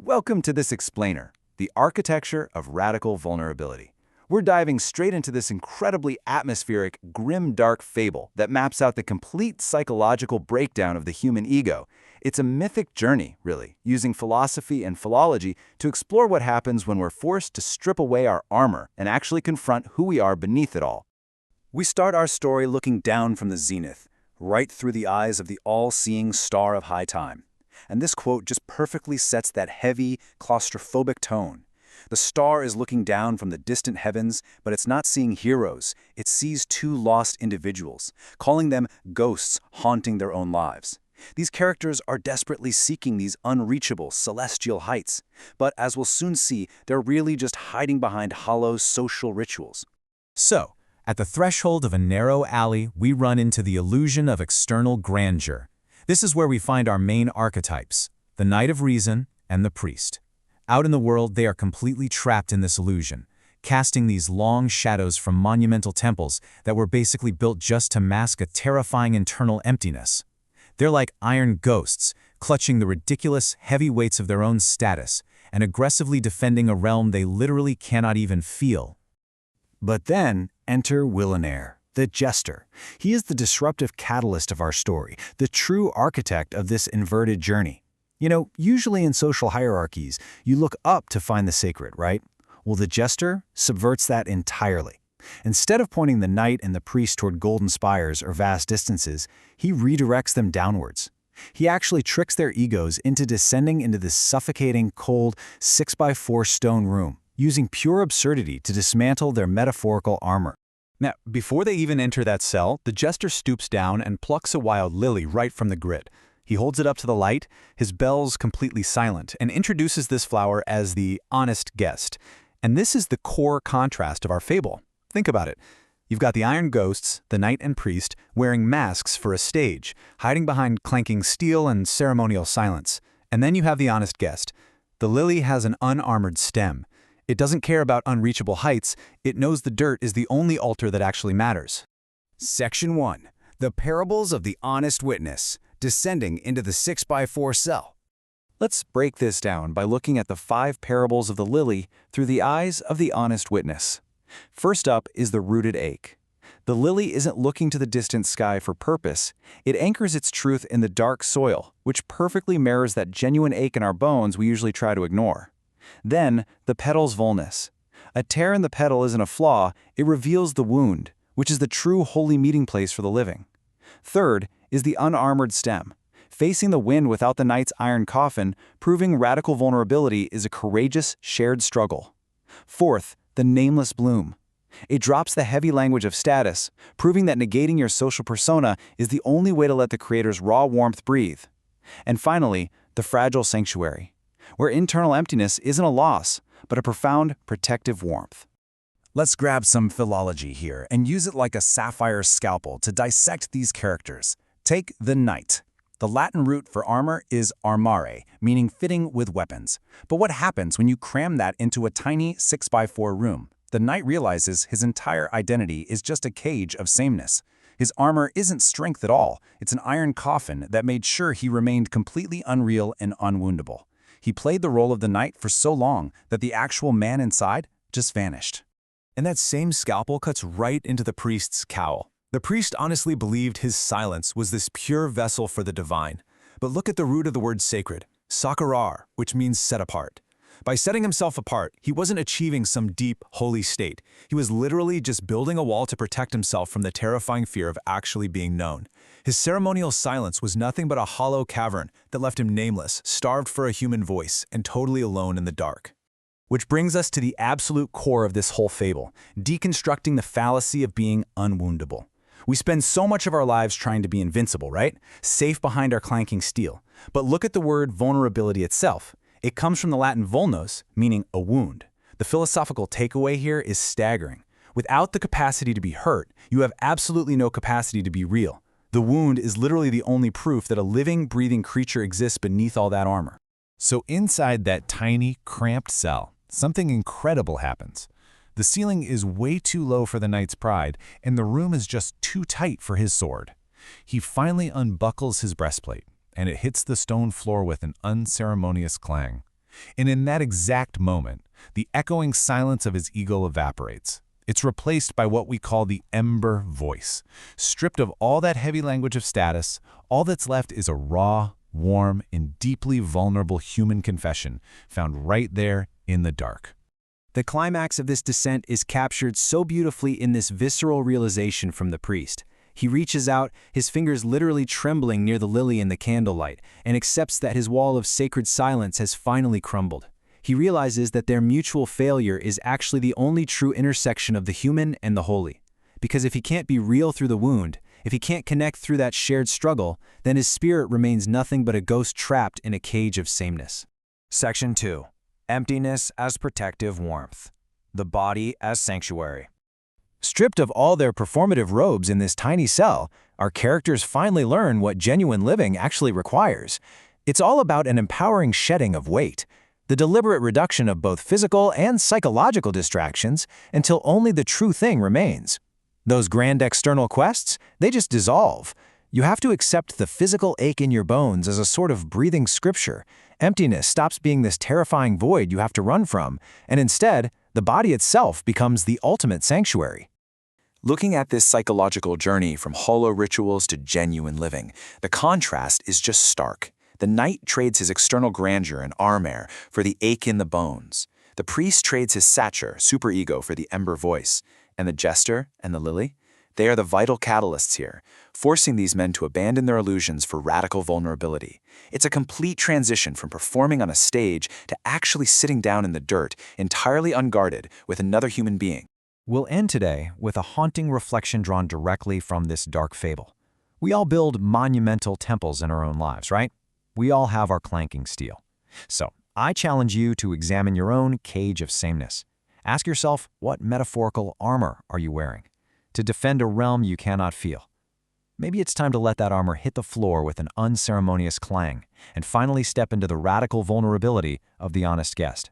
Welcome to this explainer, the architecture of radical vulnerability. We're diving straight into this incredibly atmospheric, grim dark fable that maps out the complete psychological breakdown of the human ego. It's a mythic journey, really, using philosophy and philology to explore what happens when we're forced to strip away our armor and actually confront who we are beneath it all. We start our story looking down from the zenith, right through the eyes of the all-seeing star of high time. And this quote just perfectly sets that heavy, claustrophobic tone. The star is looking down from the distant heavens, but it's not seeing heroes. It sees two lost individuals, calling them ghosts haunting their own lives. These characters are desperately seeking these unreachable, celestial heights. But as we'll soon see, they're really just hiding behind hollow social rituals. So, at the threshold of a narrow alley, we run into the illusion of external grandeur. This is where we find our main archetypes, the Knight of Reason and the Priest. Out in the world, they are completely trapped in this illusion, casting these long shadows from monumental temples that were basically built just to mask a terrifying internal emptiness. They're like iron ghosts, clutching the ridiculous heavy weights of their own status and aggressively defending a realm they literally cannot even feel. But then enter Willinaire, the Jester. He is the disruptive catalyst of our story, the true architect of this inverted journey. You know, usually in social hierarchies, you look up to find the sacred, right? Well, the Jester subverts that entirely. Instead of pointing the knight and the priest toward golden spires or vast distances, he redirects them downwards. He actually tricks their egos into descending into this suffocating, cold 6x4 stone room, using pure absurdity to dismantle their metaphorical armor. Now, before they even enter that cell, the Jester stoops down and plucks a wild lily right from the grid. He holds it up to the light, his bells completely silent, and introduces this flower as the honest guest. And this is the core contrast of our fable. Think about it. You've got the iron ghosts, the knight and priest, wearing masks for a stage, hiding behind clanking steel and ceremonial silence. And then you have the honest guest. The lily has an unarmored stem. It doesn't care about unreachable heights. It knows the dirt is the only altar that actually matters. Section 1. The Parables of the Honest Witness, descending into the 6x4 cell. Let's break this down by looking at the 5 parables of the lily through the eyes of the honest witness. First up is the rooted ache. The lily isn't looking to the distant sky for purpose. It anchors its truth in the dark soil, which perfectly mirrors that genuine ache in our bones we usually try to ignore. Then, the petal's vulness. A tear in the petal isn't a flaw, it reveals the wound, which is the true holy meeting place for the living. Third is the unarmored stem. Facing the wind without the knight's iron coffin, proving radical vulnerability is a courageous, shared struggle. Fourth, the nameless bloom. It drops the heavy language of status, proving that negating your social persona is the only way to let the creator's raw warmth breathe. And finally, the fragile sanctuary, where internal emptiness isn't a loss, but a profound, protective warmth. Let's grab some philology here and use it like a sapphire scalpel to dissect these characters. Take the knight. The Latin root for armor is armare, meaning fitting with weapons. But what happens when you cram that into a tiny 6x4 room? The knight realizes his entire identity is just a cage of sameness. His armor isn't strength at all. It's an iron coffin that made sure he remained completely unreal and unwoundable. He played the role of the knight for so long that the actual man inside just vanished. And that same scalpel cuts right into the priest's cowl. The priest honestly believed his silence was this pure vessel for the divine. But look at the root of the word sacred, sakarar, which means set apart. By setting himself apart, he wasn't achieving some deep, holy state. He was literally just building a wall to protect himself from the terrifying fear of actually being known. His ceremonial silence was nothing but a hollow cavern that left him nameless, starved for a human voice, and totally alone in the dark. Which brings us to the absolute core of this whole fable, deconstructing the fallacy of being unwoundable. We spend so much of our lives trying to be invincible, right? Safe behind our clanking steel. But look at the word vulnerability itself. It comes from the Latin vulnus, meaning a wound. The philosophical takeaway here is staggering. Without the capacity to be hurt, you have absolutely no capacity to be real. The wound is literally the only proof that a living, breathing creature exists beneath all that armor. So inside that tiny, cramped cell, something incredible happens. The ceiling is way too low for the knight's pride, and the room is just too tight for his sword. He finally unbuckles his breastplate, and it hits the stone floor with an unceremonious clang. And in that exact moment, the echoing silence of his ego evaporates. It's replaced by what we call the ember voice. Stripped of all that heavy language of status, all that's left is a raw, warm, and deeply vulnerable human confession found right there in the dark. The climax of this descent is captured so beautifully in this visceral realization from the priest. He reaches out, his fingers literally trembling near the lily in the candlelight, and accepts that his wall of sacred silence has finally crumbled. He realizes that their mutual failure is actually the only true intersection of the human and the holy. Because if he can't be real through the wound, if he can't connect through that shared struggle, then his spirit remains nothing but a ghost trapped in a cage of sameness. Section 2. Emptiness as protective warmth. The body as sanctuary. Stripped of all their performative robes in this tiny cell, our characters finally learn what genuine living actually requires. It's all about an empowering shedding of weight, the deliberate reduction of both physical and psychological distractions until only the true thing remains. Those grand external quests, they just dissolve. You have to accept the physical ache in your bones as a sort of breathing scripture. Emptiness stops being this terrifying void you have to run from, and instead, the body itself becomes the ultimate sanctuary. Looking at this psychological journey from hollow rituals to genuine living, the contrast is just stark. The knight trades his external grandeur and armor for the ache in the bones. The priest trades his satyr, superego, for the ember voice. And the jester and the lily? They are the vital catalysts here, forcing these men to abandon their illusions for radical vulnerability. It's a complete transition from performing on a stage to actually sitting down in the dirt, entirely unguarded, with another human being. We'll end today with a haunting reflection drawn directly from this dark fable. We all build monumental temples in our own lives, right? We all have our clanking steel. So, I challenge you to examine your own cage of sameness. Ask yourself, what metaphorical armor are you wearing to defend a realm you cannot feel? Maybe it's time to let that armor hit the floor with an unceremonious clang and finally step into the radical vulnerability of the honest guest.